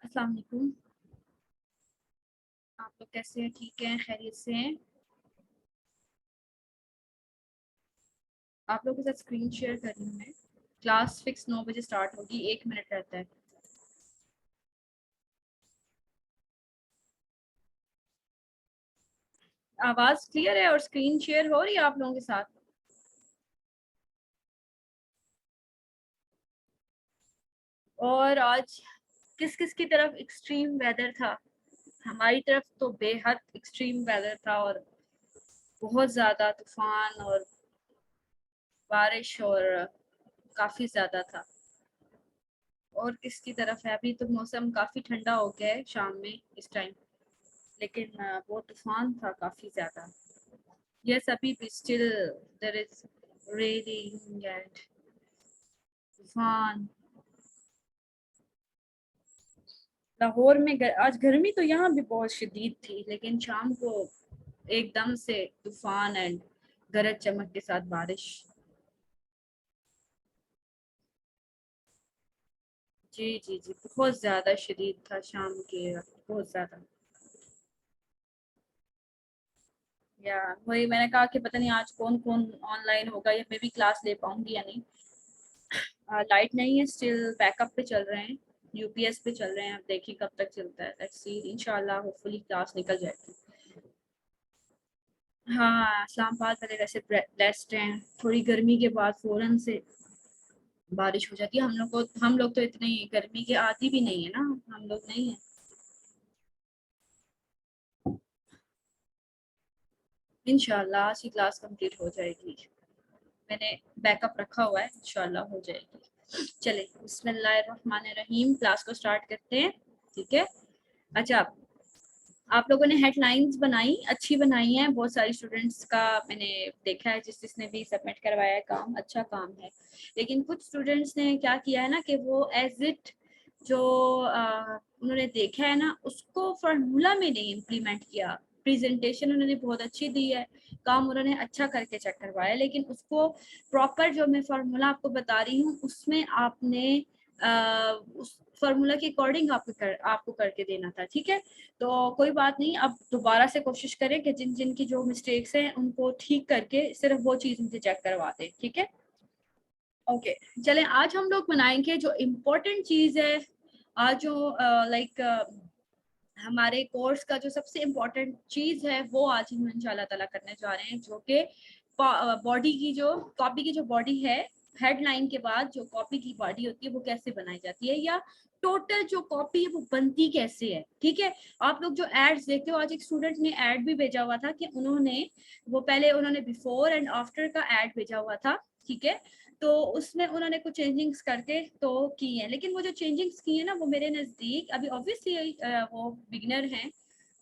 अस्सलाम वालेकुम। आप लोग कैसे हैं? ठीक हैं? खैरियत से हैं? आप लोगों के साथ स्क्रीन शेयर कर रही हूँ मैं। क्लास फिक्स 9 बजे स्टार्ट होगी, 1 मिनट रहता है। आवाज़ क्लियर है और स्क्रीन शेयर हो रही है आप लोगों के साथ? और आज किस किस की तरफ एक्सट्रीम वेदर था? हमारी तरफ तो बेहद एक्सट्रीम वेदर था और बहुत ज़्यादा तूफान और बारिश और काफ़ी ज़्यादा था। और किसकी तरफ है? अभी तो मौसम काफ़ी ठंडा हो गया है शाम में इस टाइम, लेकिन वो तूफान था काफ़ी ज़्यादा। Yes, Abhi, still there is raining and तूफान। लाहौर में आज गर्मी तो यहाँ भी बहुत शदीद थी, लेकिन शाम को एकदम से तूफान एंड गरज चमक के साथ बारिश। जी जी जी, बहुत ज्यादा शदीद था शाम के वक्त, बहुत ज्यादा। या वही मैंने कहा कि पता नहीं आज कौन कौन ऑनलाइन होगा या मैं भी क्लास ले पाऊंगी या नहीं। लाइट नहीं है, स्टिल बैकअप पे चल रहे हैं, यूपीएस पे चल रहे हैं। अब देखिए कब तक चलता है, लेट्स सी। इंशाल्लाह होपफुली क्लास निकल जाएगी। हाँ, इस्लामाबाद वाले वैसे ब्लेस्ड हैं, थोड़ी गर्मी के बाद फौरन से बारिश हो जाती है। हम लोग तो इतनी गर्मी के आदी भी नहीं है ना, हम लोग नहीं है। इंशाल्लाह आज की क्लास कंप्लीट हो जाएगी, मैंने बैकअप रखा हुआ है, इंशाल्लाह हो जाएगी। चले बिस्मिल्लाहिर्रहमानिर्रहीम, क्लास को स्टार्ट करते हैं। ठीक है। अच्छा, आप लोगों ने हेडलाइंस बनाई, अच्छी बनाई है। बहुत सारी स्टूडेंट्स का मैंने देखा है, जिसने भी सबमिट करवाया है काम, अच्छा काम है। लेकिन कुछ स्टूडेंट्स ने क्या किया है ना कि वो एज इट जो उन्होंने देखा है ना, उसको फार्मूला में नहीं इम्प्लीमेंट किया। प्रेजेंटेशन उन्होंने बहुत अच्छी दी है, काम उन्होंने अच्छा करके चेक करवाया, लेकिन उसको प्रॉपर जो मैं फार्मूला आपको बता रही हूँ उसमें आपने उस फार्मूला के अकॉर्डिंग आपको करके देना था। ठीक है, तो कोई बात नहीं, अब दोबारा से कोशिश करें कि जिन जिन की जो मिस्टेक्स हैं उनको ठीक करके सिर्फ वो चीज़ मुझे चेक करवा दें। ठीक है, ओके। चलें, आज हम लोग बनाएंगे जो इम्पोर्टेंट चीज़ है। आज जो लाइक हमारे कोर्स का जो सबसे इम्पोर्टेंट चीज़ है वो आज हम इंशाल्लाह ताला करने जा रहे हैं, जो कि बॉडी की जो कॉपी की जो बॉडी है, हेडलाइन के बाद जो कॉपी की बॉडी होती है वो कैसे बनाई जाती है, या टोटल जो कॉपी है वो बनती कैसे है। ठीक है, आप लोग जो एड्स देखते हो, आज एक स्टूडेंट ने एड भी भेजा हुआ था कि उन्होंने बिफोर एंड आफ्टर का एड भेजा हुआ था। ठीक है, तो उसमें उन्होंने कुछ चेंजिंग्स करके तो की है, लेकिन वो जो चेंजिंग्स की है ना, वो मेरे नज़दीक अभी ऑब्वियसली वो बिगनर हैं,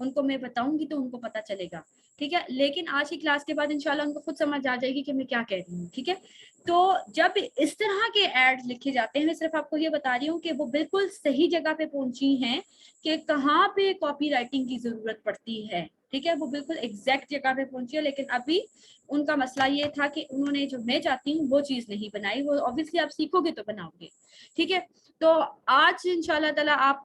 उनको मैं बताऊंगी तो उनको पता चलेगा। ठीक है, लेकिन आज की क्लास के बाद इंशाल्लाह उनको खुद समझ आ जाएगी कि मैं क्या कह रही हूँ। ठीक है, तो जब इस तरह के एड्स लिखे जाते हैं, मैं सिर्फ आपको ये बता रही हूँ कि वो बिल्कुल सही जगह पे पहुंची हैं कि कहाँ पे कॉपी राइटिंग की जरूरत पड़ती है। ठीक है, वो बिल्कुल एग्जैक्ट जगह पे पहुंची है, लेकिन अभी उनका मसला ये था कि उन्होंने जो मैं चाहती हूँ वो चीज़ नहीं बनाई। वो ऑब्वियसली आप सीखोगे तो बनाओगे। ठीक है, तो आज इंशाल्लाह ताला आप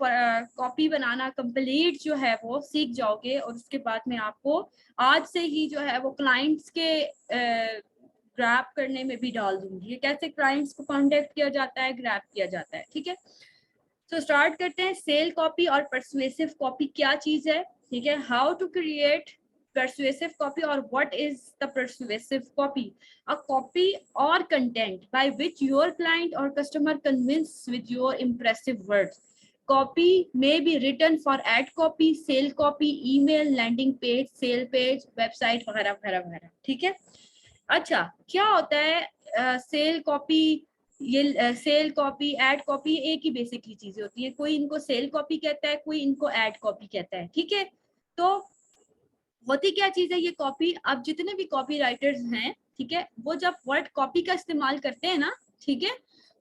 कॉपी बनाना कंप्लीट जो है वो सीख जाओगे, और उसके बाद में आपको आज से ही जो है वो क्लाइंट्स के ग्रैब करने में भी डाल दूंगी, कैसे क्लाइंट्स को कॉन्टेक्ट किया जाता है, ग्रैब किया जाता है। ठीक है, तो स्टार्ट करते हैं। सेल कॉपी और परसुएसिव कॉपी क्या चीज है। ठीक है, how to create persuasive copy, or what is the persuasive copy? A copy or content by which your client or customer convince with your impressive words. Copy may be written for ad copy, sale copy, email, landing page, sale page, website वगैरह वगैरह वगैरह। ठीक है, अच्छा, क्या होता है cell copy, ये सेल कॉपी, एड कॉपी एक ही बेसिकली चीजें होती है। कोई इनको सेल कॉपी कहता है, कोई इनको एड कॉपी कहता है। ठीक है, तो होती क्या चीज है ये कॉपी? अब जितने भी कॉपी राइटर्स हैं, ठीक है, वो जब वर्ड कॉपी का इस्तेमाल करते हैं ना, ठीक है,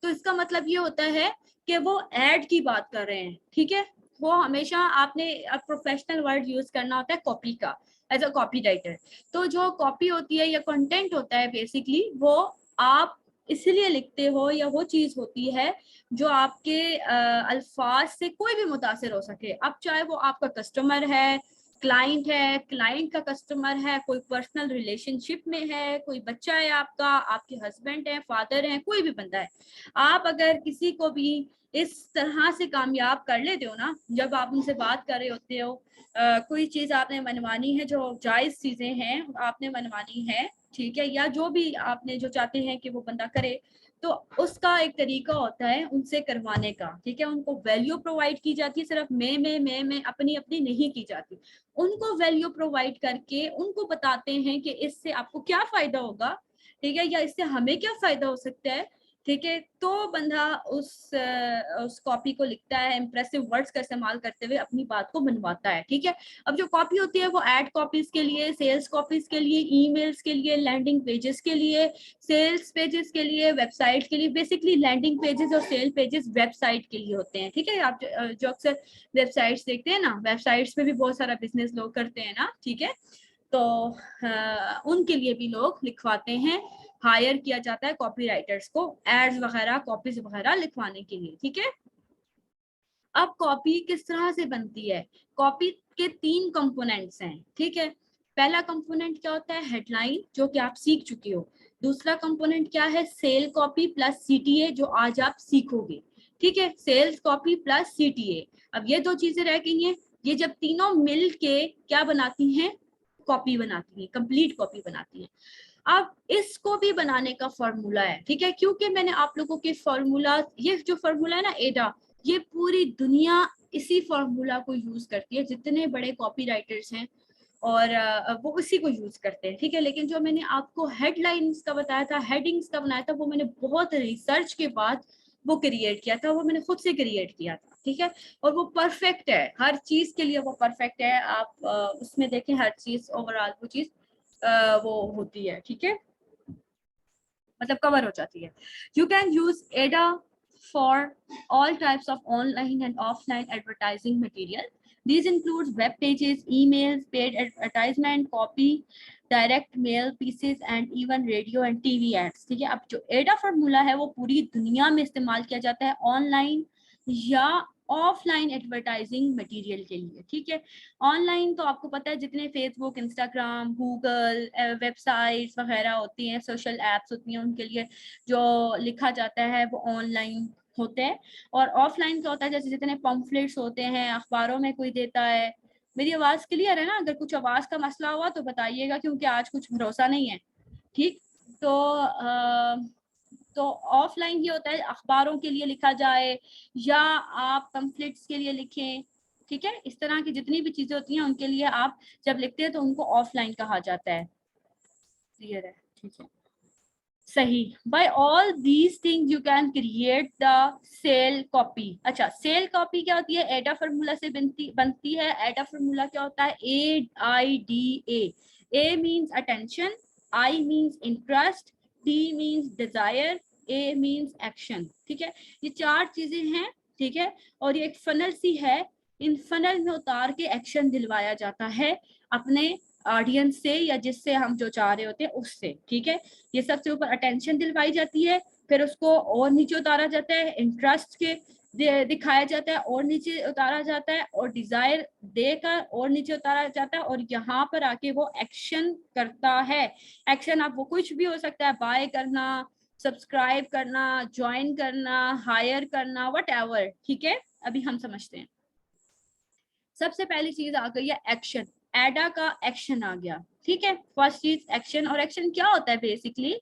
तो इसका मतलब ये होता है कि वो एड की बात कर रहे हैं। ठीक है, वो हमेशा आपने प्रोफेशनल वर्ड यूज करना होता है कॉपी का, एज अ कॉपी राइटर। तो जो कॉपी होती है या कंटेंट होता है बेसिकली, वो आप इसलिए लिखते हो या वो चीज होती है जो आपके अल्फाज से कोई भी मुतासिर हो सके। अब चाहे वो आपका कस्टमर है, क्लाइंट का कस्टमर है, कोई पर्सनल रिलेशनशिप में है, कोई बच्चा है आपका, आपके हस्बैंड है, फादर है, कोई भी बंदा है, आप अगर किसी को भी इस तरह से कामयाब कर लेते हो ना, जब आप उनसे बात कर रहे होते हो, कोई चीज आपने मनवानी है, जो जायज चीजें हैं आपने मनवानी है, ठीक है, या जो भी आपने जो चाहते हैं कि वो बंदा करे, तो उसका एक तरीका होता है उनसे करवाने का, ठीक है। उनको वैल्यू प्रोवाइड की जाती है, सिर्फ मैं अपनी अपनी नहीं की जाती। उनको वैल्यू प्रोवाइड करके उनको बताते हैं कि इससे आपको क्या फायदा होगा, ठीक है, या इससे हमें क्या फायदा हो सकता है, ठीक है। तो बंदा उस कॉपी को लिखता है, इंप्रेसिव वर्ड्स का इस्तेमाल करते हुए अपनी बात को मनवाता है, ठीक है। अब जो कॉपी होती है वो एड कॉपीज के लिए, सेल्स कॉपीज के लिए, ईमेल्स के लिए, लैंडिंग पेजेस के लिए, सेल्स पेजेस के लिए, वेबसाइट के लिए। बेसिकली लैंडिंग पेजेस और सेल पेजेस वेबसाइट के लिए होते हैं, ठीक है। आप जो अक्सर वेबसाइट्स देखते हैं ना, वेबसाइट्स पे भी बहुत सारा बिजनेस लोग करते हैं ना, ठीक है, तो उनके लिए भी लोग लिखवाते हैं, हायर किया जाता है कॉपीराइटर्स को एड्स वगैरह, कॉपीज वगैरह लिखवाने के लिए, ठीक है। अब कॉपी किस तरह से बनती है? कॉपी के 3 कंपोनेंट्स हैं, ठीक है। पहला कंपोनेंट क्या होता है? हेडलाइन, जो कि आप सीख चुके हो। दूसरा कंपोनेंट क्या है? सेल कॉपी प्लस सीटीए, जो आज आप सीखोगे, ठीक है। Sales copy plus CTA. अब ये 2 चीजें रह गई हैं, ये जब तीनों मिल के क्या बनाती हैं? कॉपी बनाती है, कंप्लीट कॉपी बनाती है। अब इसको भी बनाने का फॉर्मूला है, ठीक है, क्योंकि मैंने आप लोगों के फॉर्मूला, ये जो फॉर्मूला है ना एडा, ये पूरी दुनिया इसी फॉर्मूला को यूज करती है, जितने बड़े कॉपीराइटर्स हैं और वो उसी को यूज करते हैं, ठीक है। लेकिन जो मैंने आपको हेडलाइंस का बताया था, हेडिंग्स का बनाया था, वो मैंने बहुत रिसर्च के बाद वो क्रिएट किया था, वो मैंने खुद से क्रिएट किया था, ठीक है। और वो परफेक्ट है, हर चीज के लिए वो परफेक्ट है। आप उसमें देखें, हर चीज ओवरऑल वो चीज वो होती है, ठीक है, मतलब कवर हो जाती है। यू कैन यूज एडा for all types of online and offline advertising material. These includes web pages, emails, paid advertisement, copy, direct mail pieces and even radio and TV ads, ठीक है। अब जो एडा फार्मूला है वो पूरी दुनिया में इस्तेमाल किया जाता है ऑनलाइन या ऑफलाइन एडवर्टाइजिंग मटेरियल के लिए, ठीक है। ऑनलाइन तो आपको पता है, जितने फेसबुक, इंस्टाग्राम, गूगल, वेबसाइट्स वगैरह होती हैं, सोशल एप्स होती हैं, उनके लिए जो लिखा जाता है वो ऑनलाइन होते हैं। और ऑफलाइन क्या होता है, जैसे जितने पम्फलेट्स होते हैं, अखबारों में कोई देता है। मेरी आवाज क्लियर है ना? अगर कुछ आवाज का मसला हुआ तो बताइएगा, क्योंकि आज कुछ भरोसा नहीं है, ठीक। तो तो ऑफलाइन ये होता है, अखबारों के लिए लिखा जाए या आप पम्फलेट्स के लिए लिखें, ठीक है। इस तरह की जितनी भी चीजें होती हैं उनके लिए आप जब लिखते हैं तो उनको ऑफलाइन कहा जाता है। क्लियर है? ठीक है, सही। By all these things you can create the sale copy. अच्छा, सेल कॉपी क्या होती है? एडा फार्मूला से बनती है। एडा फार्मूला क्या होता है? AIDA। A means attention, I means interest, D means desire, A means action, ठीक है। ये 4 चीजें हैं, ठीक है। और ये एक फनल सी है, इन फनल में उतार के एक्शन दिलवाया जाता है अपने ऑडियंस से या जिससे हम जो चाह रहे होते हैं उससे, ठीक है। ये सबसे ऊपर अटेंशन दिलवाई जाती है, फिर उसको और नीचे उतारा जाता है, इंटरेस्ट के दिखाया जाता है और नीचे उतारा जाता है, और डिजायर देकर और नीचे उतारा जाता है, और यहाँ पर आके वो एक्शन करता है। एक्शन आप वो कुछ भी हो सकता है, बाय करना, सब्सक्राइब करना, ज्वाइन करना, हायर करना, व्हाटएवर, ठीक है। अभी हम समझते हैं। सबसे पहली चीज आ गई है एक्शन। एडा का एक्शन आ गया, ठीक है। फर्स्ट चीज एक्शन। और एक्शन क्या होता है? Basically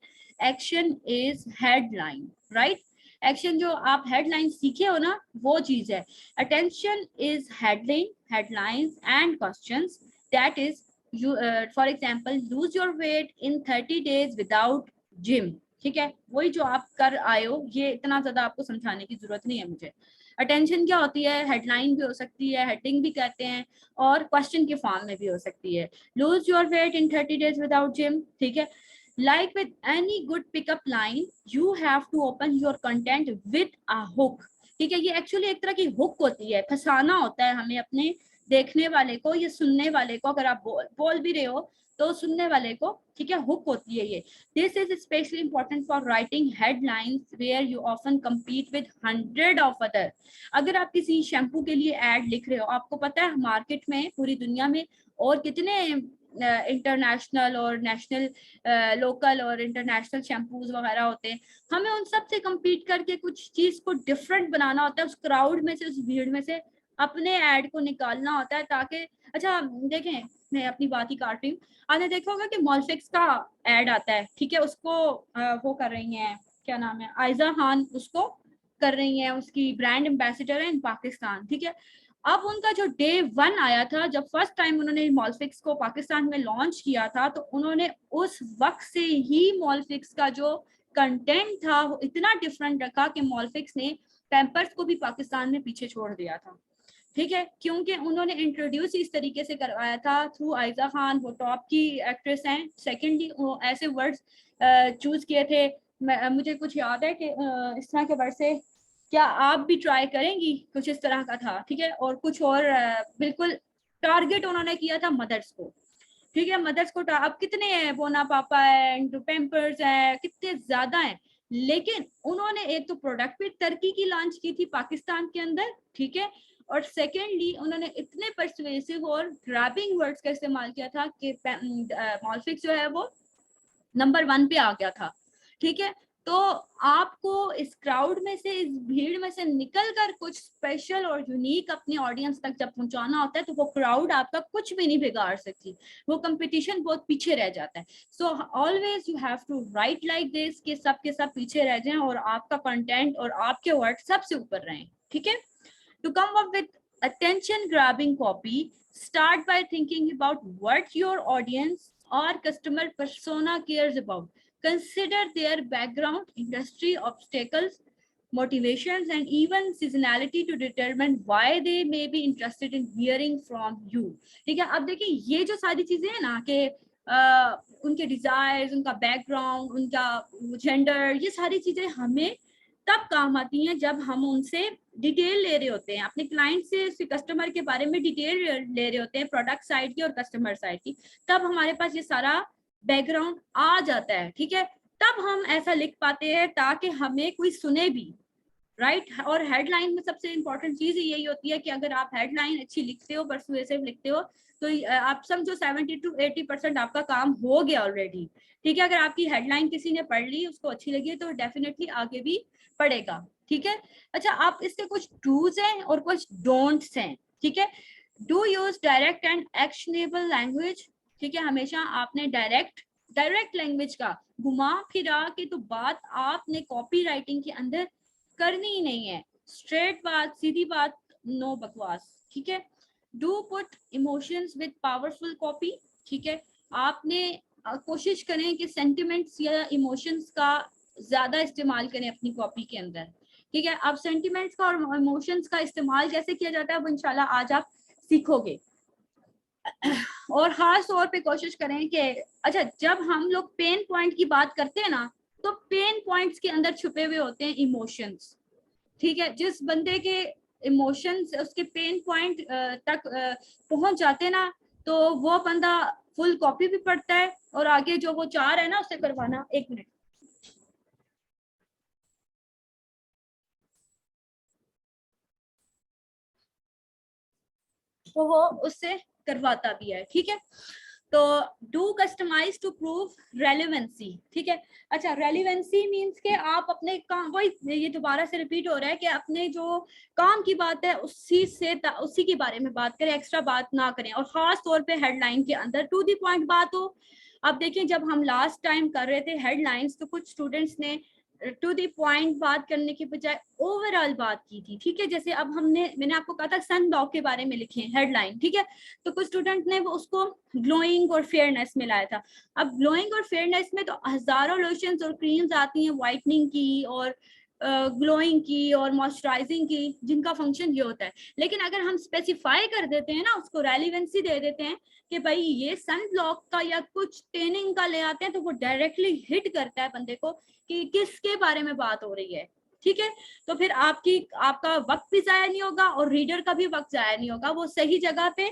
action is headline, right. Action जो आप हेडलाइन सीखे हो ना, वो चीज है। Attention is headline, headlines and questions. That is you for example, lose your weight in 30 days without gym, ठीक है। वही जो आप कर आए हो, ये इतना ज्यादा आपको समझाने की जरूरत नहीं है मुझे। अटेंशन क्या होती है? हेडलाइन भी हो सकती है, हेडिंग भी कहते हैं, और क्वेश्चन के फॉर्म में भी हो सकती है। Lose your weight in 30 days without gym, ठीक है। Like with any good pickup line, you have to open your content with a hook, ठीक है। ये एक्चुअली एक तरह की हुक होती है, फंसाना होता है हमें अपने देखने वाले को या सुनने वाले को। अगर आप बोल भी रहे हो तो सुनने वाले को, ठीक है, हुक होती है ये। This is specially important for writing headlines where you often compete with 100 of other. अगर आप किसी शैम्पू के लिए एड लिख रहे हो, आपको पता है मार्केट में पूरी दुनिया में और कितने इंटरनेशनल और नेशनल, लोकल और इंटरनेशनल शैम्पूज वगैरह होते हैं, हमें उन सब से कम्पीट करके कुछ चीज को डिफरेंट बनाना होता है, उस क्राउड में से, उस भीड़ में से अपने एड को निकालना होता है ताकि, अच्छा देखें, मैं अपनी बात ही काट रही हूँ, आपने देखा होगा कि मॉलफिक्स का एड आता है, ठीक है, उसको वो कर रही हैं, क्या नाम है, आयजा खान उसको कर रही हैं, उसकी ब्रांड एम्बेसडर है इन पाकिस्तान, ठीक है। अब उनका जो डे 1 आया था, जब फर्स्ट टाइम उन्होंने मॉलफिक्स को पाकिस्तान में लॉन्च किया था, तो उन्होंने उस वक्त से ही मॉलफिक्स का जो कंटेंट था वो इतना डिफरेंट रखा कि मॉलफिक्स ने पैम्पर्स को भी पाकिस्तान में पीछे छोड़ दिया था, ठीक है, क्योंकि उन्होंने इंट्रोड्यूस इस तरीके से करवाया था थ्रू आयजा खान, वो टॉप की एक्ट्रेस हैं। सेकेंडली वो ऐसे वर्ड्स चूज किए थे, मुझे कुछ याद है कि इस तरह के वर्ड से, क्या आप भी ट्राई करेंगी, कुछ इस तरह का था, ठीक है, और कुछ और बिल्कुल टारगेट उन्होंने किया था मदर्स को, ठीक है, मदर्स को। अब कितने हैं, बोना पापा है, पैम्पर्स है, कितने ज्यादा हैं, लेकिन उन्होंने एक तो प्रोडक्ट पे टर्की की लॉन्च की थी पाकिस्तान के अंदर, ठीक है, और सेकेंडली उन्होंने इतने परसुएसिव और ग्रैबिंग वर्ड्स का इस्तेमाल किया था कि मॉलफिक्स जो है वो नंबर 1 पे आ गया था, ठीक है। तो आपको इस क्राउड में से, इस भीड़ में से निकल कर कुछ स्पेशल और यूनिक अपनी ऑडियंस तक जब पहुंचाना होता है, तो वो क्राउड आपका कुछ भी नहीं बिगाड़ सकती, वो कंपटीशन बहुत पीछे रह जाता है। So always you have to write like this कि सब के सब पीछे रह जाएं और आपका कंटेंट और आपके वर्ड सबसे ऊपर रहें, ठीक है। To come up with attention grabbing copy, start by thinking about what your audience or customer persona cares about. Consider their background, industry obstacles, motivations, and even seasonality to determine why they may be interested in hearing from you. ठीक है, अब देखिए ये जो सारी चीजें हैं ना कि उनके डिजायर्स, उनका बैकग्राउंड, उनका जेंडर, ये सारी चीजें हमें तब काम आती हैं जब हम उनसे डिटेल ले रहे होते हैं, अपने क्लाइंट से कस्टमर के बारे में डिटेल ले रहे होते हैं, प्रोडक्ट साइड की और कस्टमर साइड की, तब हमारे पास ये सारा बैकग्राउंड आ जाता है, ठीक है, तब हम ऐसा लिख पाते हैं ताकि हमें कोई सुने भी, राइट। और हेडलाइन में सबसे इंपॉर्टेंट चीज यही होती है कि अगर आप हेडलाइन अच्छी लिखते हो, परसुएसिव लिखते हो, तो आप समझो 70 to 80% आपका काम हो गया ऑलरेडी, ठीक है। अगर आपकी हेडलाइन किसी ने पढ़ ली, उसको अच्छी लगी, तो डेफिनेटली आगे भी पढ़ेगा, ठीक है। अच्छा, आप इसके कुछ डूज हैं और कुछ डोंट्स हैं, ठीक है। Do use direct and actionable language, ठीक है, हमेशा आपने डायरेक्ट लैंग्वेज का घुमा फिरा के तो बात आपने कॉपी राइटिंग के अंदर करनी ही नहीं है, स्ट्रेट बात, सीधी बात, नो बकवास, ठीक है। Do put emotions with powerful copy, ठीक है, आपने कोशिश करें कि सेंटिमेंट्स या इमोशंस का ज्यादा इस्तेमाल करें अपनी कॉपी के अंदर, ठीक है। अब सेंटिमेंट्स का और इमोशंस का इस्तेमाल कैसे किया जाता है वो इंशाल्लाह आज आप सीखोगे। और खास तौर पे कोशिश करें कि, अच्छा, जब हम लोग पेन पॉइंट की बात करते हैं ना, तो पेन पॉइंट्स के अंदर छुपे हुए होते हैं इमोशंस, ठीक है। जिस बंदे के इमोशंस उसके पेन पॉइंट तक पहुंच जाते हैं ना, तो वो बंदा फुल कॉपी भी पढ़ता है और आगे जो वो चाह रहा है ना उससे करवाना, 1 मिनट, तो वो उससे करवाता भी है, ठीक है। तो do customize to prove relevancy, ठीक है। अच्छा, रेलेवेंसी मींस के आप अपने काम, वही ये दोबारा से रिपीट हो रहा है कि अपने जो काम की बात है उसी के बारे में बात करें, एक्स्ट्रा बात ना करें, और खास तौर पे हेडलाइन के अंदर टू द पॉइंट बात हो। अब देखिए, जब हम लास्ट टाइम कर रहे थे हेडलाइंस, तो कुछ स्टूडेंट्स ने टू द पॉइंट बात करने के बजाय ओवरऑल बात की थी, ठीक है। जैसे अब मैंने आपको कहा था सन ब्लॉक के बारे में लिखे हेडलाइन, ठीक है, तो कुछ स्टूडेंट ने वो उसको ग्लोइंग और फेयरनेस में लाया था। अब ग्लोइंग और फेयरनेस में तो हजारों लोशंस और क्रीम्स आती हैं वाइटनिंग की और ग्लोइंग की और मॉइस्चराइजिंग की, जिनका फंक्शन ये होता है, लेकिन अगर हम स्पेसिफाई कर देते हैं ना, उसको रेलिवेंसी दे देते हैं कि भाई ये सन ब्लॉक का या कुछ टेनिंग का ले आते हैं, तो वो डायरेक्टली हिट करता है बंदे को कि किसके बारे में बात हो रही है, ठीक है। तो फिर आपका वक्त भी जाया नहीं होगा और रीडर का भी वक्त जाया नहीं होगा, वो सही जगह पे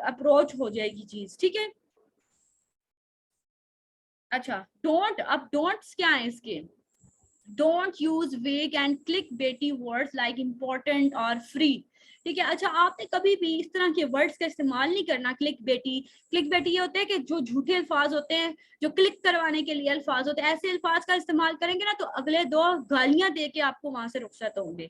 अप्रोच हो जाएगी चीज, ठीक है। अच्छा, डोंट, अब डोंट्स क्या है इसके? डोंट यूज वेग एंड क्लिक बेटी वर्ड्स लाइक इम्पोर्टेंट और फ्री। ठीक है, अच्छा आपने कभी भी इस तरह के वर्ड्स का इस्तेमाल नहीं करना। क्लिक बेटी, क्लिक बेटी ये होते हैं कि जो झूठे अल्फाज होते हैं, जो क्लिक करवाने के लिए अल्फाज होते हैं, ऐसे अल्फाज का इस्तेमाल करेंगे ना तो अगले दो गालियां दे के आपको वहां से रुखसत होंगे।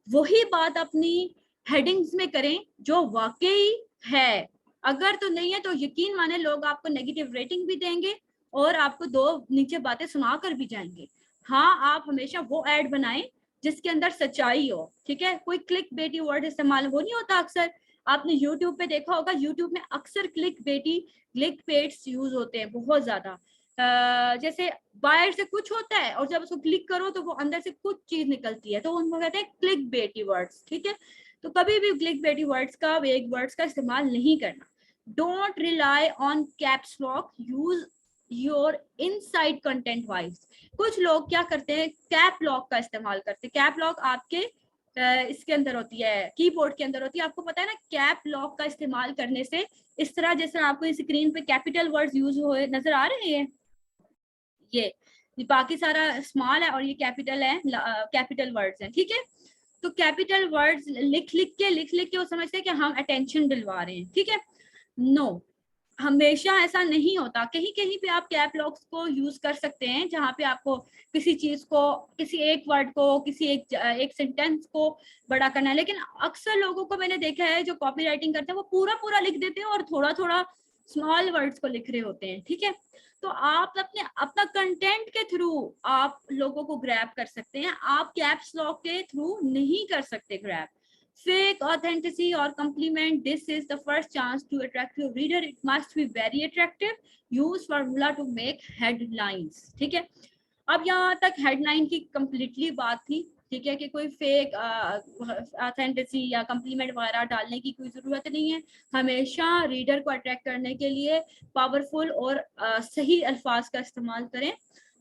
वही बात अपनी हेडिंग्स में करें जो वाकई है। अगर तो नहीं है तो यकीन माने लोग आपको नेगेटिव रेटिंग भी देंगे और आपको दो नीचे बातें सुना कर भी जाएंगे। हाँ, आप हमेशा वो एड बनाएं जिसके अंदर सच्चाई हो। ठीक है, कोई क्लिक बेटी वर्ड इस्तेमाल हो नहीं होता अक्सर। आपने यूट्यूब पे देखा होगा, यूट्यूब में अक्सर क्लिक बेटी, क्लिक बेट्स यूज होते हैं बहुत ज्यादा। जैसे बाहर से कुछ होता है और जब उसको क्लिक करो तो वो अंदर से कुछ चीज निकलती है, तो उनको कहते हैं क्लिक बेटी वर्ड्स। ठीक है, तो कभी भी क्लिक बेटी वर्ड्स का, वेग वर्ड्स का इस्तेमाल नहीं करना। Don't rely on caps lock, use your inside content wise. कुछ लोग क्या करते हैं, कैप लॉक का इस्तेमाल करते हैं। कैप लॉक आपके इसके अंदर होती है, कीबोर्ड के अंदर होती है। आपको पता है ना, कैप लॉक का इस्तेमाल करने से इस तरह जैसे आपको स्क्रीन पे कैपिटल वर्ड्स यूज हुए नजर आ रहे हैं, ये बाकी सारा स्मॉल है और ये कैपिटल है, कैपिटल वर्ड्स हैं। ठीक है, तो कैपिटल वर्ड्स लिख लिख के वो समझते हैं कि हम अटेंशन दिलवा रहे हैं। ठीक है, नो, हमेशा ऐसा नहीं होता। कहीं कहीं पे आप कैप लॉक्स को यूज कर सकते हैं जहां पे आपको किसी चीज को, किसी एक वर्ड को, किसी एक सेंटेंस को बड़ा करना है। लेकिन अक्सर लोगों को मैंने देखा है जो कॉपी राइटिंग करते हैं वो पूरा पूरा लिख देते हैं और थोड़ा थोड़ा स्मॉल वर्ड्स को लिख रहे होते हैं। ठीक है, तो आप अपने अपना कंटेंट के थ्रू आप लोगों को ग्रैब कर सकते हैं, आप कैप्स लॉक के थ्रू नहीं कर सकते grab. Fake authenticity or compliment, this is the first chance to attract your reader. It must be very attractive. Use formula to make headlines. ठीक है, अब यहाँ तक हेडलाइन की कंप्लीटली बात थी। ठीक है, कि कोई फेक ऑथेंटिसिटी या कंप्लीमेंट वगैरह डालने की कोई ज़रूरत नहीं है। हमेशा रीडर को अट्रैक्ट करने के लिए पावरफुल और सही अल्फाज का इस्तेमाल करें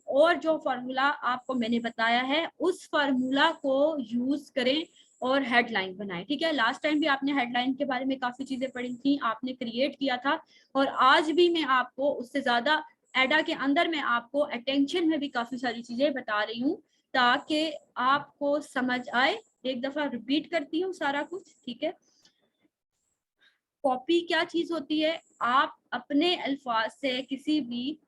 और जो फार्मूला आपको मैंने बताया है उस फार्मूला को यूज़ करें और हेडलाइन बनाएं। ठीक है, लास्ट टाइम भी आपने हेडलाइन के बारे में काफ़ी चीज़ें पढ़ी थी, आपने क्रिएट किया था, और आज भी मैं आपको उससे ज़्यादा एडा के अंदर मैं आपको अटेंशन में भी काफ़ी सारी चीज़ें बता रही हूँ ताकि आपको समझ आए। एक दफ़ा रिपीट करती हूँ सारा कुछ। ठीक है, कॉपी क्या चीज़ होती है? आप अपने अल्फाज से किसी भी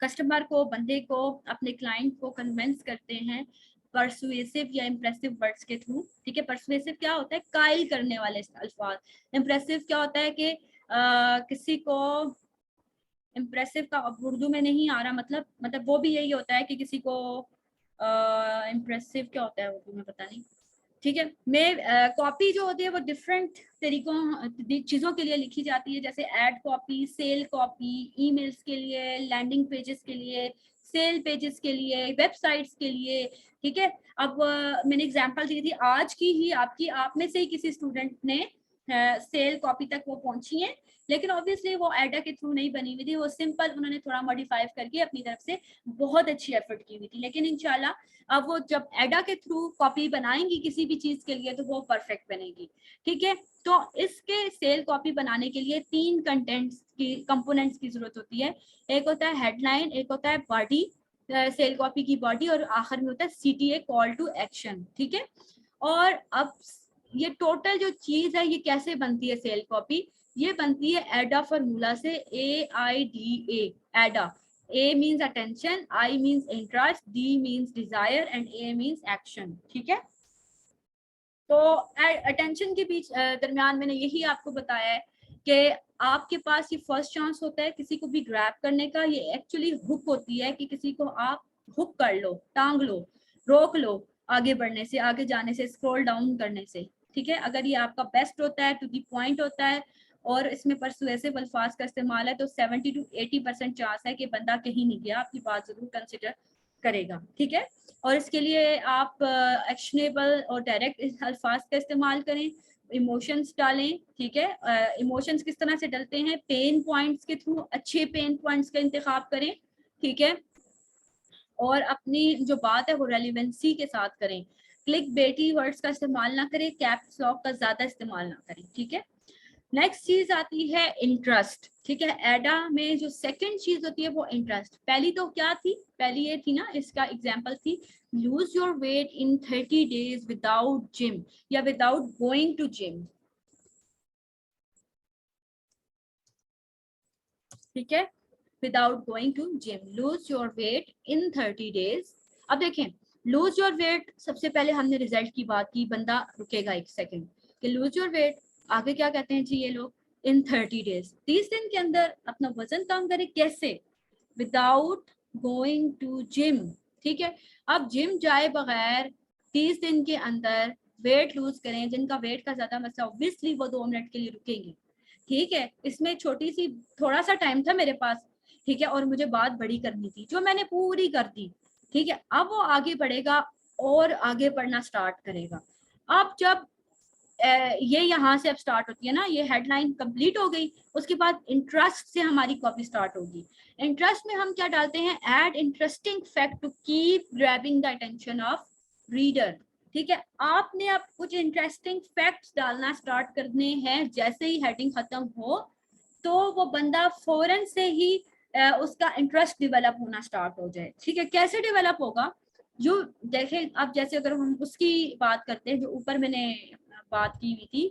कस्टमर को, बंदे को, अपने क्लाइंट को कन्विंस करते हैं परसुएसिव या इम्प्रेसिव वर्ड्स के थ्रू। ठीक है, परसुएसिव क्या होता है? कायल करने वाले अल्फाज। इम्प्रेसिव क्या होता है कि किसी को, इम्प्रेसिव का अब उर्दू में नहीं आ रहा, मतलब वो भी यही होता है कि किसी को इम्प्रेसिव क्या होता है उर्दू में पता नहीं। ठीक है, मैं कॉपी जो होती है वो डिफरेंट तरीकों चीज़ों के लिए लिखी जाती है, जैसे ad copy, sale copy, emails के लिए, लैंडिंग पेजेस के लिए, सेल पेजेस के लिए, वेबसाइट्स के लिए। ठीक है, अब मैंने एग्जांपल दी थी आज की ही, आपकी आप में से ही किसी स्टूडेंट ने सेल कॉपी तक वो पहुंची है, लेकिन ऑब्वियसली वो एडा के थ्रू नहीं बनी हुई थी, वो सिंपल उन्होंने थोड़ा मॉडिफाई करके अपनी तरफ से बहुत अच्छी एफर्ट की हुई थी। लेकिन इंशाल्लाह अब वो जब एडा के थ्रू कॉपी बनाएंगी किसी भी चीज के लिए तो वो परफेक्ट बनेगी। ठीक है, तो इसके सेल कॉपी बनाने के लिए 3 कंटेंट्स की, कंपोनेंट्स की जरूरत होती है। एक होता है हेडलाइन, एक होता है बॉडी, सेल कॉपी की बॉडी, और आखिर में होता है CTA, कॉल टू एक्शन। ठीक है, और अब ये टोटल जो चीज है ये कैसे बनती है सेल कॉपी? ये बनती है एडा फार्मूला से, AIDA, एडा। A means attention, I means interest, D means desire and A means action। ठीक है, तो अटेंशन के बीच दरमियान मैंने यही आपको बताया है कि आपके पास ये फर्स्ट चांस होता है किसी को भी ग्रैब करने का। ये एक्चुअली हुक होती है कि किसी को आप हुक कर लो, टांग लो, रोक लो आगे बढ़ने से, आगे जाने से, स्क्रॉल डाउन करने से। ठीक है, अगर ये आपका बेस्ट होता है, टू दी पॉइंट होता है और इसमें परसुएसिव अल्फाज का इस्तेमाल है तो 70 to 80% चांस है कि बंदा कहीं नहीं गया, आपकी बात जरूर कंसिडर करेगा। ठीक है, और इसके लिए आप एक्शनेबल और डायरेक्ट अल्फाज का इस्तेमाल करें, इमोशंस डालें। ठीक है, इमोशंस किस तरह से डलते हैं? पेन पॉइंट्स के थ्रू, अच्छे पेन पॉइंट्स का इंतखाब करें। ठीक है, और अपनी जो बात है वो रेलिवेंसी के साथ करें। क्लिक बेटी वर्ड्स का इस्तेमाल ना करें, कैप्स लॉक का ज्यादा इस्तेमाल ना करें। ठीक है, नेक्स्ट चीज आती है इंटरेस्ट, ठीक है। एडा में जो सेकंड चीज होती है वो इंटरेस्ट। पहली तो क्या थी, पहली ये थी ना, इसका एग्जांपल थी lose your weight in 30 days without gym या विदाउट गोइंग टू जिम, ठीक है, without going to gym, lose your weight in 30 days। अब देखें, लूज योर वेट, सबसे पहले हमने रिजल्ट की बात की, बंदा रुकेगा एक सेकंड कि लूज योर वेट, आगे क्या कहते हैं जी ये लोग, इन 30 days, 30 दिन के अंदर अपना वजन कम करे, कैसे, विदाउट गोइंग टू जिम, ठीक है। अब जिम जाए बगैर 30 दिन के अंदर वेट लूज करें, जिनका वेट का ज्यादा मसला, ऑब्वियसली वो 2 मिनट के लिए रुकेंगे, ठीक है। इसमें छोटी सी थोड़ा सा टाइम था मेरे पास, ठीक है, और मुझे बात बड़ी करनी थी जो मैंने पूरी कर दी, ठीक है। अब वो आगे बढ़ेगा और आगे बढ़ना स्टार्ट करेगा। अब जब ये यहाँ से अब स्टार्ट होती है ना, ये हेडलाइन कंप्लीट हो गई, उसके बाद इंटरेस्ट से हमारी कॉपी स्टार्ट होगी। इंटरेस्ट में हम क्या डालते हैं, add interesting fact to keep grabbing the attention of reader, ठीक है। आपने अब कुछ इंटरेस्टिंग फैक्ट्स डालना स्टार्ट करने हैं, जैसे ही हेडिंग खत्म हो तो वो बंदा फौरन से ही उसका इंटरेस्ट डेवलप होना स्टार्ट हो जाए, ठीक है। कैसे डेवलप होगा, जो देखें, अब जैसे अगर हम उसकी बात करते हैं जो ऊपर मैंने बात की हुई थी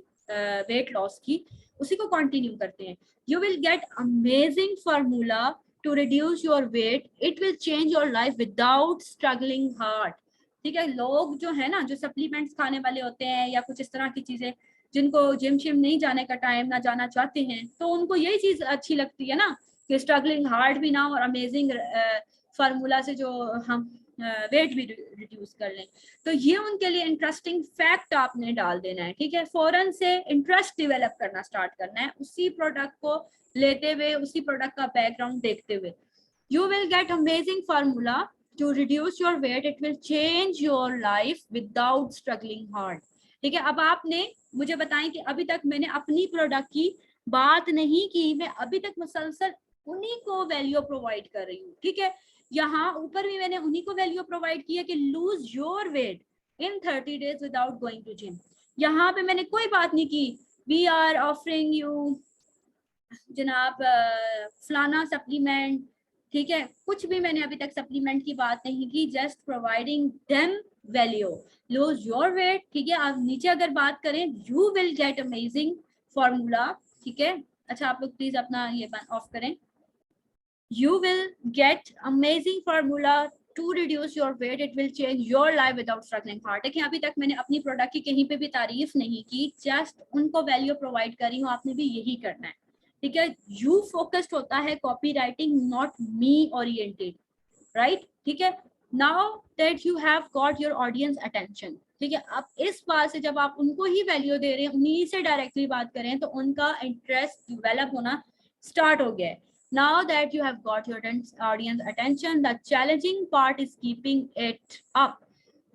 वेट लॉस की, उसी को कंटिन्यू करते हैं। You will get amazing formula to reduce your weight, it will change your life without struggling hard, ठीक है। लोग जो है ना, जो सप्लीमेंट्स खाने वाले होते हैं या कुछ इस तरह की चीजें, जिनको जिम शिम नहीं जाने का टाइम, ना जाना चाहते हैं, तो उनको यही चीज अच्छी लगती है ना कि स्ट्रगलिंग हार्ड भी ना हो और अमेजिंग फार्मूला से जो हम वेट भी रिड्यूस कर लें। तो ये उनके लिए इंटरेस्टिंग फैक्ट आपने डाल देना है, ठीक है। फौरन से इंटरेस्ट डेवलप करना स्टार्ट करना है उसी प्रोडक्ट को लेते हुए, उसी प्रोडक्ट का बैकग्राउंड देखते हुए। You will get amazing formula to reduce your weight, it will change your life without struggling hard, ठीक है। अब आपने मुझे बताएं कि अभी तक मैंने अपनी प्रोडक्ट की बात नहीं की, मैं अभी तक मुसलसल उन्हीं को वैल्यू प्रोवाइड कर रही हूँ, ठीक है। यहाँ ऊपर भी मैंने उन्हीं को वैल्यू प्रोवाइड की है कि lose your weight in 30 days without going to gym. यहाँ पे मैंने कोई बात नहीं की वी आर ऑफरिंग यू जनाब फलाना सप्लीमेंट, ठीक है, कुछ भी मैंने अभी तक सप्लीमेंट की बात नहीं की, just providing them value, loose your wait, ठीक है। आप नीचे अगर बात करें, you will get amazing formula, ठीक है। अच्छा आप लोग प्लीज अपना ये ऑफ करें। You will get amazing formula to reduce your weight. It will change your life without struggling hard. देखिए अभी तक मैंने अपनी प्रोडक्ट की कहीं पे भी तारीफ नहीं की, जस्ट उनको वैल्यू प्रोवाइड करी हूँ, आपने भी यही करना है, ठीक है। यू फोकस्ड होता है copy writing, not me oriented, right, ठीक है। Now that you have got your audience attention, ठीक है। अब इस बात से जब आप उनको ही वैल्यू दे रहे हैं, उन्हीं से डायरेक्टली बात करें, तो उनका इंटरेस्ट डेवलप होना स्टार्ट हो गया है। Now that you have got your audience attention, the challenging part is keeping it up.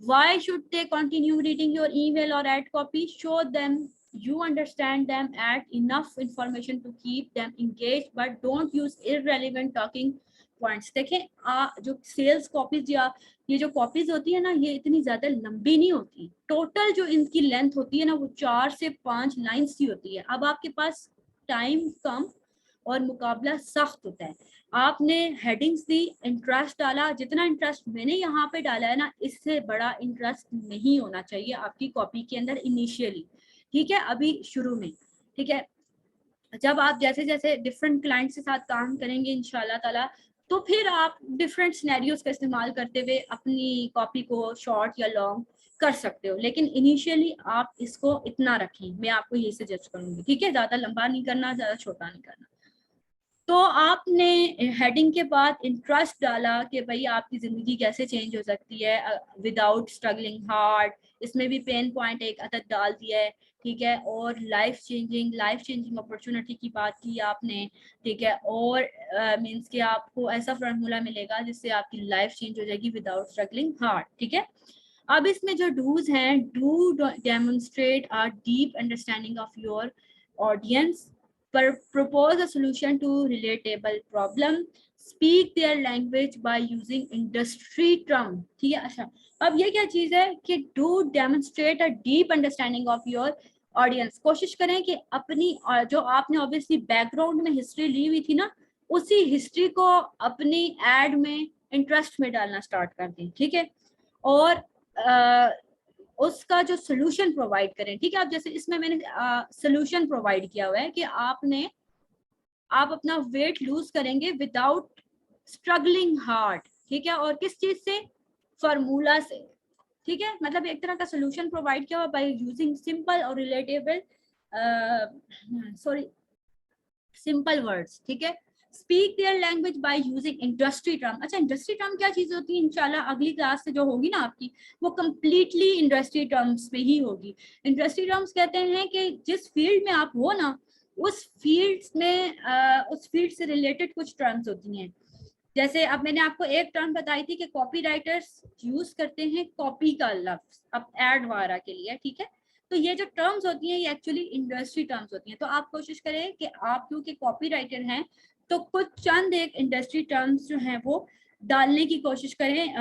Why should they continue reading your email or ad copy? Show them you understand them, add enough information to keep them engaged, but don't use irrelevant talking points. देखें जो sales copies या ये जो copies होती है ना, ये इतनी ज्यादा लंबी नहीं होती, टोटल जो इनकी लेंथ होती है ना वो 4 से 5 लाइन्स की होती है। अब आपके पास टाइम कम और मुकाबला सख्त होता है, आपने हेडिंग्स दी, इंटरेस्ट डाला, जितना इंटरेस्ट मैंने यहाँ पे डाला है ना, इससे बड़ा इंटरेस्ट नहीं होना चाहिए आपकी कॉपी के अंदर इनिशियली, ठीक है, अभी शुरू में, ठीक है। जब आप जैसे जैसे डिफरेंट क्लाइंट्स के साथ काम करेंगे इंशाल्लाह ताला, तो फिर आप डिफरेंट सिनेरियोज का इस्तेमाल करते हुए अपनी कॉपी को शॉर्ट या लॉन्ग कर सकते हो, लेकिन इनिशियली आप इसको इतना रखें, मैं आपको यही सजेस्ट करूंगी, ठीक है। ज्यादा लंबा नहीं करना, ज्यादा छोटा नहीं करना। तो आपने हेडिंग के बाद इंटरेस्ट डाला कि भाई आपकी ज़िंदगी कैसे चेंज हो सकती है विदाउट स्ट्रगलिंग हार्ड, इसमें भी पेन पॉइंट एक अदद डाल दिया है, ठीक है। और लाइफ चेंजिंग अपॉर्चुनिटी की बात की आपने, ठीक है। और मींस कि आपको ऐसा फार्मूला मिलेगा जिससे आपकी लाइफ चेंज हो जाएगी विदाउट स्ट्रगलिंग हार्ड, ठीक है। अब इसमें जो डूज हैं, do demonstrate a deep understanding of your audience, propose a solution to relatable problem, speak their language by using industry term, ठीक है। अच्छा अब ये क्या चीज है कि do demonstrate a deep understanding of your audience, कोशिश करें कि अपनी जो आपने ऑब्वियसली बैकग्राउंड में हिस्ट्री ली हुई थी ना, उसी हिस्ट्री को अपनी एड में इंटरेस्ट में डालना स्टार्ट कर दें, ठीक है। और उसका जो सोल्यूशन प्रोवाइड करें, ठीक है। अब जैसे इसमें मैंने सोल्यूशन प्रोवाइड किया हुआ है कि आप अपना वेट लूज करेंगे विदाउट स्ट्रगलिंग हार्ड, ठीक है। और किस चीज से? फार्मूला से, ठीक है। मतलब एक तरह का सोल्यूशन प्रोवाइड किया हुआ बाय यूजिंग सिंपल और रिलेटेबल सिंपल वर्ड्स, ठीक है। Speak their language by using industry term. अच्छा, इंडस्ट्री टर्म क्या चीज होती है? इंशाल्लाह अगली क्लास से जो होगी ना आपकी, वो कम्प्लीटली इंडस्ट्री टर्म्स पे ही होगी। इंडस्ट्री टर्म्स कहते हैं कि जिस फील्ड में आप हो ना, उस फील्ड में उस फील्ड से रिलेटेड कुछ टर्म्स होती हैं। जैसे अब मैंने आपको एक टर्म बताई थी कि कॉपी राइटर्स यूज करते हैं कॉपी का लफ्ज अब एड वगैरह के लिए, ठीक है। तो ये जो टर्म्स होती हैं ये एक्चुअली इंडस्ट्री टर्म्स होती हैं। तो आप कोशिश करें कि आप क्योंकि कॉपी राइटर हैं तो कुछ चंद एक इंडस्ट्री टर्म्स जो हैं वो डालने की कोशिश करें,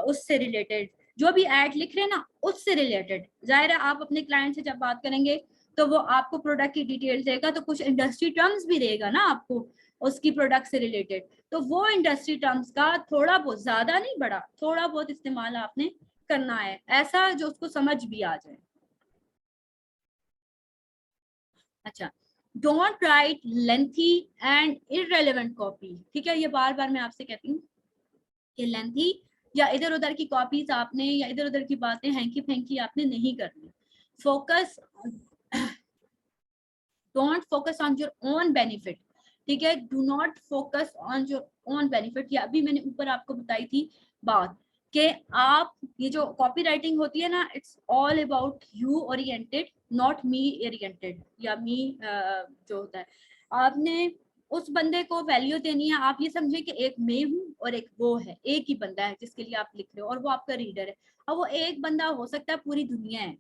उससे रिलेटेड जो भी एड लिख रहे हैं ना उससे रिलेटेड। जाहिर है आप अपने क्लाइंट से जब बात करेंगे तो वो आपको प्रोडक्ट की डिटेल देगा, तो कुछ इंडस्ट्री टर्म्स भी देगा ना आपको उसकी प्रोडक्ट से रिलेटेड। तो वो इंडस्ट्री टर्म्स का थोड़ा बहुत, ज्यादा नहीं बड़ा, थोड़ा बहुत इस्तेमाल आपने करना है, ऐसा जो उसको समझ भी आ जाए। अच्छा, don't write lengthy and irrelevant copy, ठीक है। ये बार बार मैं आपसे कहती हूँ कि लेंथी या इधर उधर की कॉपीज आपने या इधर उधर की बातें हैंकी फैंकी आपने नहीं करनी। Focus, don't focus on your own benefit, ठीक है। Do not focus on your own benefit. या अभी मैंने ऊपर आपको बताई थी बात कि आप ये जो कॉपी राइटिंग होती है ना, it's all about you oriented, not me oriented या मी जो होता है। आपने उस बंदे को वैल्यू देनी है। आप ये समझे कि एक मैं हूँ और एक वो है, एक ही बंदा है जिसके लिए आप लिख रहे हो और वो आपका रीडर है। और वो एक बंदा हो सकता है पूरी दुनिया है,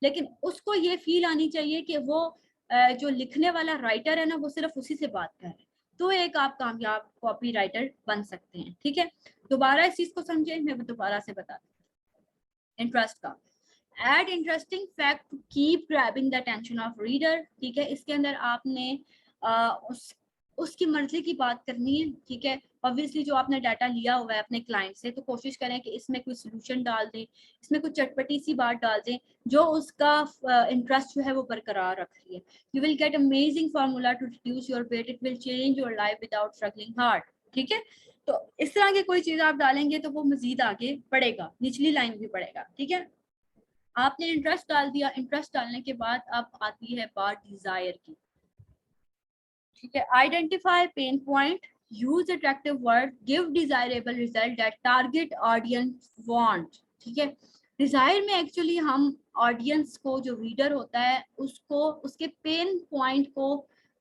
लेकिन उसको ये फील आनी चाहिए कि वो जो लिखने वाला राइटर है ना वो सिर्फ उसी से बात कर रहे हैं। तो एक आप कामयाब कॉपी राइटर बन सकते हैं, ठीक है। दोबारा इस चीज को समझे, मैं दोबारा से बता, इंटरेस्ट का add interesting fact to keep grabbing the attention of reader, ठीक है। इसके अंदर आपने उसकी मर्जी की बात करनी है, ठीक है। ऑब्वियसली जो आपने डाटा लिया हुआ है अपने क्लाइंट से, तो कोशिश करें कि इसमें कोई सोल्यूशन डाल दें, इसमें कुछ चटपटी सी बात डाल दें जो उसका इंटरेस्ट जो है वो बरकरार रख रही है। You will get amazing formula to reduce your weight, it will change your life without struggling hard, ठीक है। तो इस तरह की कोई चीज आप डालेंगे तो वो मजीद आगे बढ़ेगा, निचली लाइन भी बढ़ेगा, ठीक है। आपने इंटरेस्ट डाल दिया, इंटरेस्ट डालने के बाद अब आती है बात डिजायर की, ठीक है। Identify pain point, use attractive word, give desirable result that target audience want, ठीक है। डिजायर में एक्चुअली हम ऑडियंस को, जो रीडर होता है उसको, उसके पेन पॉइंट को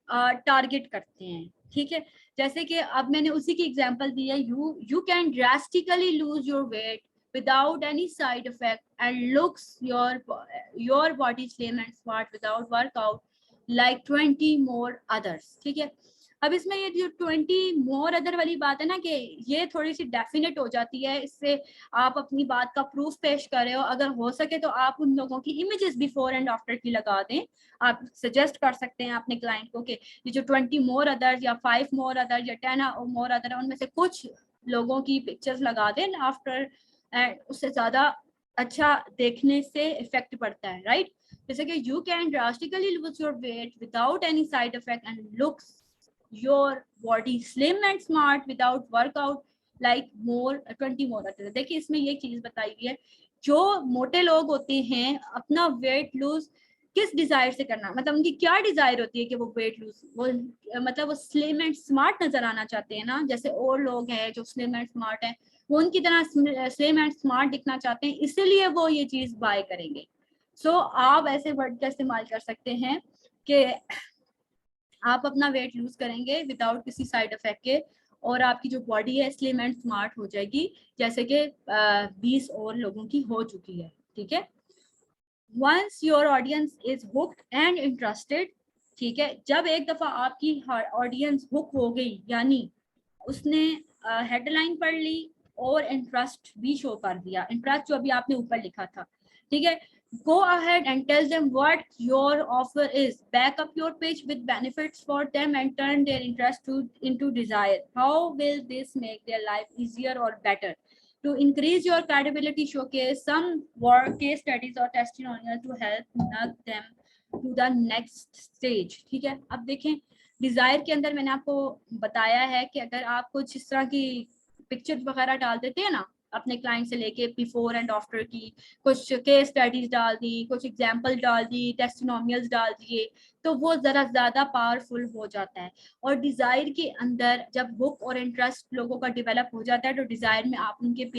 टारगेट करते हैं, ठीक है। जैसे कि अब मैंने उसी की एग्जांपल दी है, you can drastically loose your wait without any side effect and looks your body slim and smart without workout like 20 more others, ठीक है। अब इसमें ये जो 20 more other वाली बात है ना, कि ये थोड़ी सी डेफिनेट हो जाती है, इससे आप अपनी बात का प्रूफ पेश कर रहे हो। अगर हो सके तो आप उन लोगों की इमेजेस बिफोर एंड आफ्टर की लगा दें। आप सजेस्ट कर सकते हैं अपने क्लाइंट को कि ये जो 20 more others या 5 more others या 10 more others है, उनमें से कुछ लोगों की पिक्चर्स लगा दें आफ्टर, एंड उससे ज्यादा अच्छा देखने से इफेक्ट पड़ता है, राइट। जैसे कि you can drastically loose your wait without any side effect and looks your body slim and smart without workout like more 20 मोर। देखिए इसमें ये चीज बताई गई है, जो मोटे लोग होते हैं अपना वेट लूज किस डिजायर से करना, मतलब उनकी क्या डिजायर होती है कि वो वेट लूज, वो मतलब वो स्लिम एंड स्मार्ट नजर आना चाहते हैं ना, जैसे और लोग हैं जो स्लिम एंड स्मार्ट हैं, वो उनकी तरह स्लिम एंड स्मार्ट दिखना चाहते हैं, इसीलिए वो ये चीज बाय करेंगे। सो आप ऐसे वर्ड का इस्तेमाल कर सकते हैं कि आप अपना वेट लूज करेंगे विदाउट किसी साइड इफेक्ट के, और आपकी जो बॉडी है स्लिम एंड स्मार्ट हो जाएगी, जैसे कि 20 और लोगों की हो चुकी है, ठीक है। Once your audience is hooked and interested, ठीक है, जब एक दफा आपकी ऑडियंस हुक हो गई, यानी उसने हेडलाइन पढ़ ली और इंटरेस्ट भी शो कर दिया, इंटरेस्ट जो अभी आपने ऊपर लिखा था, ठीक है। go ahead and tell them what your offer is. Back up your pitch with benefits for them and turn their interest into desire. How will this make their life easier or better? To increase your credibility, showcase some work case studies or testimonial to help nudge them to the next stage. ठीक है, अब देखें Dzire के अंदर मैंने आपको बताया है कि अगर आप कुछ इस तरह की पिक्चर वगैरह डाल देते हैं ना अपने क्लाइंट से लेके बिफोर एंड आफ्टर की, कुछ केस स्टडीज डाल दी, कुछ एग्जाम्पल डाल दी, टेस्टिमोनियल्स डाल दिए, तो वो जरा ज्यादा पावरफुल हो जाता है। और डिजायर के अंदर जब हुक और इंटरेस्ट लोगों का डेवलप हो जाता है तो डिजायर में आप उनके